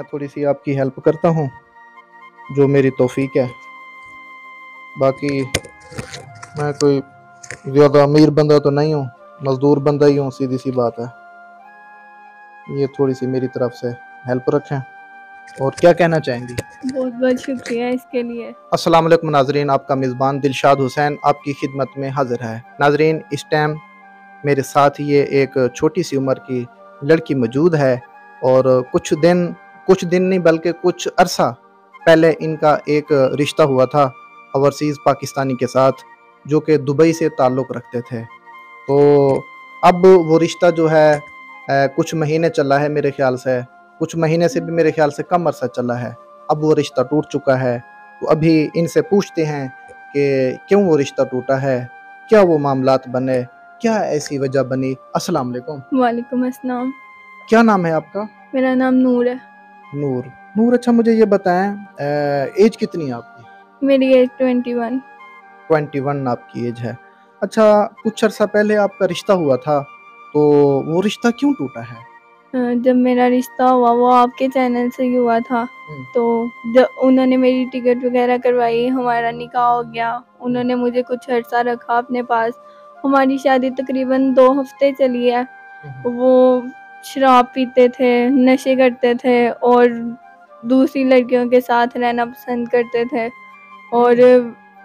थोड़ी सी आपकी हेल्प करता हूँ जो मेरी तौफीक है। बाकी मैं कोई ज़्यादा अमीर बंदा तो नहीं हूँ, मज़दूर बंदा ही हूँ, सीधी सी बात है। ये थोड़ी सी मेरी तरफ से हेल्प रखें। और क्या कहना चाहेंगी? बहुत बहुत शुक्रिया इसके लिए। अस्सलाम वालेकुम नाजरीन, आपका मेज़बान दिलशाद हुसैन आपकी खिदमत में हाजिर है। नाजरीन, इस टाइम मेरे साथ ये एक छोटी सी उम्र की लड़की मौजूद है और कुछ दिन नहीं बल्कि कुछ अरसा पहले इनका एक रिश्ता हुआ था ओवरसीज़ पाकिस्तानी के साथ, जो कि दुबई से ताल्लुक़ रखते थे। तो अब वो रिश्ता जो है कुछ महीने चला है मेरे ख्याल से, कुछ महीने से भी मेरे ख्याल से कम अरसा चला है। अब वो रिश्ता टूट चुका है। तो अभी इनसे पूछते हैं कि क्यों वो रिश्ता टूटा है, क्या वो मामलात बने, क्या ऐसी वजह बनी। अस्सलाम वालेकुम। वालेकुम अस्सलाम। क्या नाम है आपका? मेरा नाम नूर है। नूर, अच्छा मुझे ये बताएं, एज कितनी है आपकी? मेरी एज 21। 21 आपकी एज है। अच्छा, कुछ अर्सा पहले आपका रिश्ता हुआ था, तो वो रिश्ता क्यों टूटा है? जब मेरा रिश्ता हुआ वो आपके चैनल से ही हुआ था। तो जब उन्होंने मेरी टिकट वगैरह करवाई, हमारा निकाह हो गया, उन्होंने मुझे कुछ अर्सा रखा अपने पास। हमारी शादी तकरीबन 2 हफ्ते चली है। वो शराब पीते थे, नशे करते थे और दूसरी लड़कियों के साथ रहना पसंद करते थे और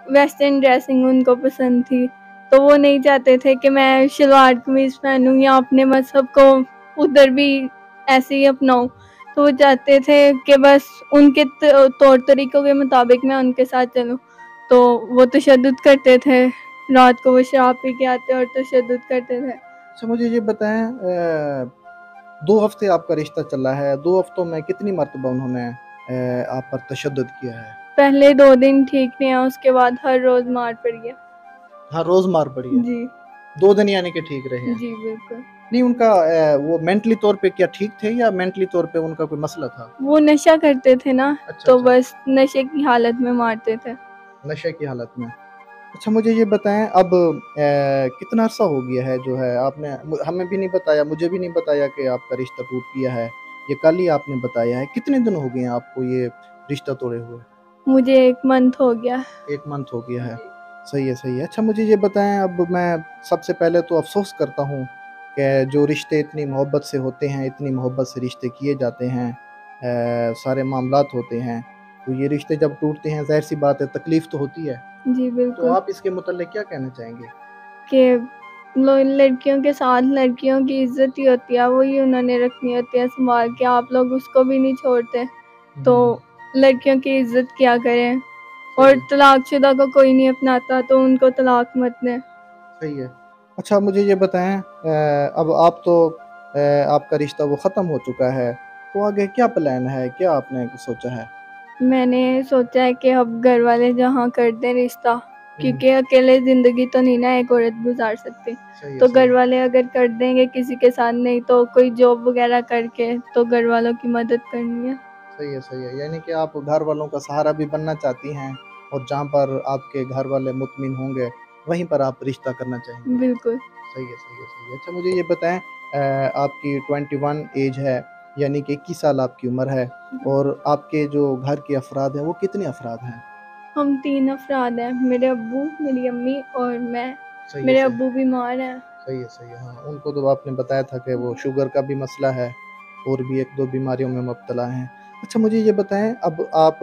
वेस्टर्न ड्रेसिंग उनको पसंद थी। तो वो नहीं चाहते थे कि मैं शलवार कमीज़ पहनूं या अपने मज़हब को उधर भी ऐसे ही अपनाऊं। तो वो चाहते थे कि बस उनके तौर तरीक़ों के मुताबिक मैं उनके साथ चलूं। तो वो तशद्दुद करते थे, रात को वो शराब पी के आते और तशद्दुद करते थे। अच्छा मुझे ये बताएं, 2 हफ्ते आपका रिश्ता चला है, 2 हफ्तों में कितनी मरतबा उन्होंने आप पर तशद्दुद किया है? पहले 2 दिन ठीक नहीं है, उसके बाद हर रोज़ मार पड़ी है। हर रोज़ मार पड़ी है? जी 2 दिन यानी कि ठीक रहे हैं? जी बिल्कुल। नहीं, उनका वो मेंटली तौर पे क्या ठीक थे या मेंटली तौर पे उनका कोई मसला था? वो नशा करते थे ना, अच्छा तो अच्छा, बस नशे की हालत में मारते थे। नशे की हालत में। अच्छा मुझे ये बताएं, अब कितना अरसा हो गया है जो है आपने हमें भी नहीं बताया, मुझे भी नहीं बताया कि आपका रिश्ता टूट गया है। ये कल ही आपने बताया है। कितने दिन हो गए हैं आपको ये रिश्ता तोड़े हुए? मुझे 1 मंथ हो गया। 1 मंथ हो गया है। सही है, सही है। अच्छा मुझे ये बताएं, अब मैं सबसे पहले तो अफ़सोस करता हूँ कि जो रिश्ते इतनी मोहब्बत से होते हैं, इतनी मोहब्बत से रिश्ते किए जाते हैं, सारे मामलात होते हैं, तो ये रिश्ते जब टूटते हैं ज़ाहिर-सी बात है तकलीफ़ तो होती है। जी तो बिल्कुल। आप इसके मुतल्लिक़ क्या कहना चाहेंगे? कि लड़कियों के साथ लड़कियों की इज्जत ही होती है, वही उन्होंने रखनी होती है संभाल के। आप लोग उसको भी नहीं छोड़ते, तो लड़कियों की इज्जत किया करें। और तलाकशुदा को कोई नहीं अपनाता, तो उनको तलाक मत दें। सही है। अच्छा मुझे ये बताएं, अब आप तो आपका रिश्ता वो ख़त्म हो चुका है, तो आगे क्या प्लान है, क्या आपने सोचा है? मैंने सोचा है कि अब घर वाले जहाँ कर दें रिश्ता, क्योंकि अकेले ज़िंदगी तो नहीं ना एक औरत गुजार सकती। सही है, तो सही घर है। वाले अगर कर देंगे किसी के साथ, नहीं तो कोई जॉब वगैरह करके तो घर वालों की मदद करनी है। सही है, सही है। यानी कि आप घर वालों का सहारा भी बनना चाहती हैं और जहाँ पर आपके घर वाले मुतमिन होंगे, वहीं पर आप रिश्ता करना चाहेंगी। बिल्कुल। सही है, सही है, सही है। अच्छा मुझे ये बताएँ, आपकी 21 एज है, यानी कि 21 साल आपकी उम्र है और आपके जो घर के अफ़राद हैं, वो कितने अफ़राद हैं? हम 3 अफराद हैं, मेरे अब्बू, मेरी अम्मी और मैं। सही है, मेरे सही अब्बू बीमार हैं। सही है, सही है। हाँ, उनको तो आपने बताया था कि वो शुगर का भी मसला है और भी 1-2 बीमारियों में मुब्तला हैं। अच्छा मुझे ये बताएँ, अब आप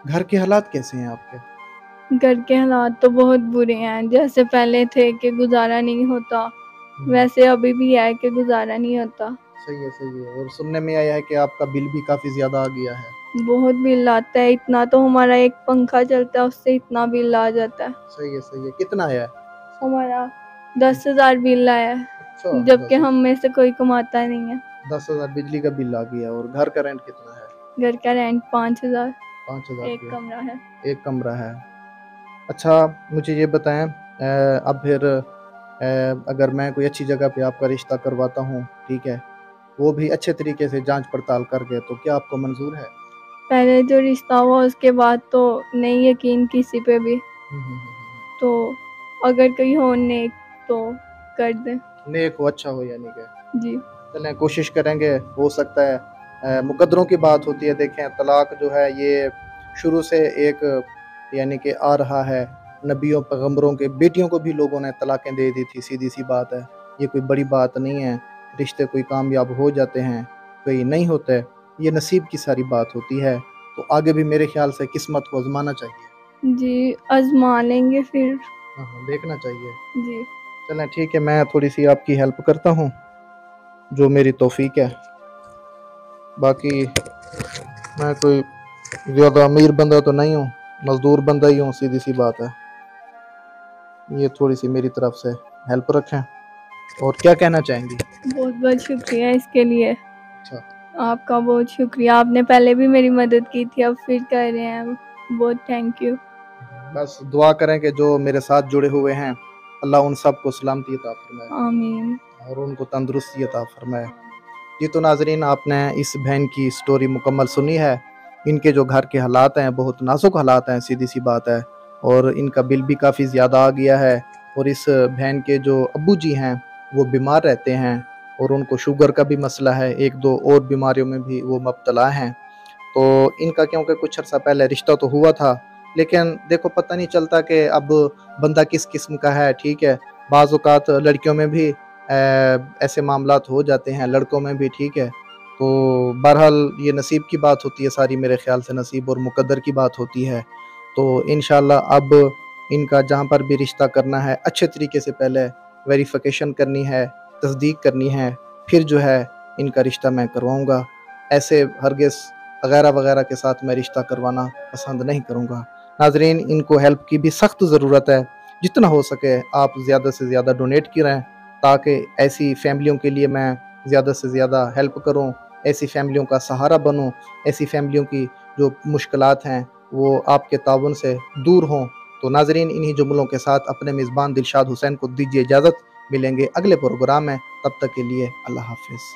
घर के हालात कैसे हैं आपके? घर के हालात तो बहुत बुरे हैं, जैसे पहले थे कि गुजारा नहीं होता, वैसे अभी भी है कि गुजारा नहीं होता। सही है, सही है। और सुनने में आया है कि आपका बिल भी काफ़ी ज़्यादा आ गया है। बहुत बिल आता है, इतना तो हमारा एक पंखा चलता है उससे इतना बिल आ जाता है। सही है, सही है। कितना आया है? हमारा 10,000 बिल आया अच्छा, है, जबकि हम में से कोई कमाता नहीं है। 10,000 बिजली का बिल आ गया और घर का रेंट कितना है? घर का रेंट 5,000, 5,000 एक रुपये, कमरा है। एक कमरा है। अच्छा मुझे ये बताएँ, अब फिर अगर मैं कोई अच्छी जगह पे आपका रिश्ता करवाता हूँ, ठीक है, वो भी अच्छे तरीके से जाँच पड़ताल करके, तो क्या आपको मंज़ूर है? पहले जो रिश्ता हुआ उसके बाद तो नहीं यकीन किसी पे भी, तो अगर कोई हो नेक तो कर दें। नेक हो, अच्छा हो यानी कि। जी चलें कोशिश करेंगे, हो सकता है मुकद्दरों की बात होती है। देखें तलाक जो है ये शुरू से एक यानी कि आ रहा है, नबियों पैगम्बरों के बेटियों को भी लोगों ने तलाक़ें दे दी थी, सीधी सी बात है, ये कोई बड़ी बात नहीं है। रिश्ते कोई कामयाब हो जाते हैं, कोई नहीं होते, ये नसीब की सारी बात होती है। तो आगे भी मेरे ख्याल से किस्मत को आजमाना चाहिए। जी, आजमा लेंगे फिर। हाँ, देखना चाहिए। जी चलें ठीक है, मैं थोड़ी सी आपकी हेल्प करता हूँ जो मेरी तौफीक है। बाकी मैं कोई ज़्यादा अमीर बंदा तो नहीं हूँ, मज़दूर बंदा ही हूँ, सीधी सी बात है। ये थोड़ी सी मेरी तरफ से हेल्प रखें। और क्या कहना चाहेंगी? बहुत बहुत शुक्रिया इसके लिए, अच्छा, आपका बहुत शुक्रिया। आपने पहले भी मेरी मदद की थी, अब फिर कर रहे हैं, बहुत थैंक यू। बस दुआ करें कि जो मेरे साथ जुड़े हुए हैं अल्लाह उन सब को सलामती अता फरमाए आमीन। और उनको तंदुरुस्ती अता फरमाए। जी तो नाजरीन, आपने इस बहन की स्टोरी मुकम्मल सुनी है। इनके जो घर के हालात हैं बहुत नाजुक हालात हैं, सीधी सी बात है, और इनका बिल भी काफ़ी ज़्यादा आ गया है। और इस बहन के जो अब्बू जी हैं वो बीमार रहते हैं और उनको शुगर का भी मसला है, एक दो और बीमारियों में भी वो मुब्तला हैं। तो इनका क्योंकि कुछ अर्सा पहले रिश्ता तो हुआ था, लेकिन देखो पता नहीं चलता कि अब बंदा किस किस्म का है। ठीक है, बाज़ औक़ात लड़कियों में भी ऐसे मामलात हो जाते हैं, लड़कों में भी। ठीक है, तो बहरहाल ये नसीब की बात होती है सारी, मेरे ख्याल से नसीब और मुकद्दर की बात होती है। तो इंशाल्लाह अब इनका जहाँ पर भी रिश्ता करना है अच्छे तरीके से पहले वेरिफिकेशन करनी है, तस्दीक करनी है, फिर जो है इनका रिश्ता मैं करवाऊँगा। ऐसे हरगिज़ वगैरह वगैरह के साथ मैं रिश्ता करवाना पसंद नहीं करूँगा। नाज़रीन, इनको हेल्प की भी सख्त ज़रूरत है। जितना हो सके आप ज़्यादा से ज़्यादा डोनेट करें ताकि ऐसी फैमिलियों के लिए मैं ज़्यादा से ज़्यादा हेल्प करूं, ऐसी फैमिलियों का सहारा बनूं, ऐसी फैमिलियों की जो मुश्किलात हैं वो आपके ताउन से दूर हों। तो नाज़रीन, इन्हीं जुमलों के साथ अपने मेज़बान दिलशाद हुसैन को दीजिए इजाज़त। मिलेंगे अगले प्रोग्राम में, तब तक के लिए अल्लाह हाफ़िज़।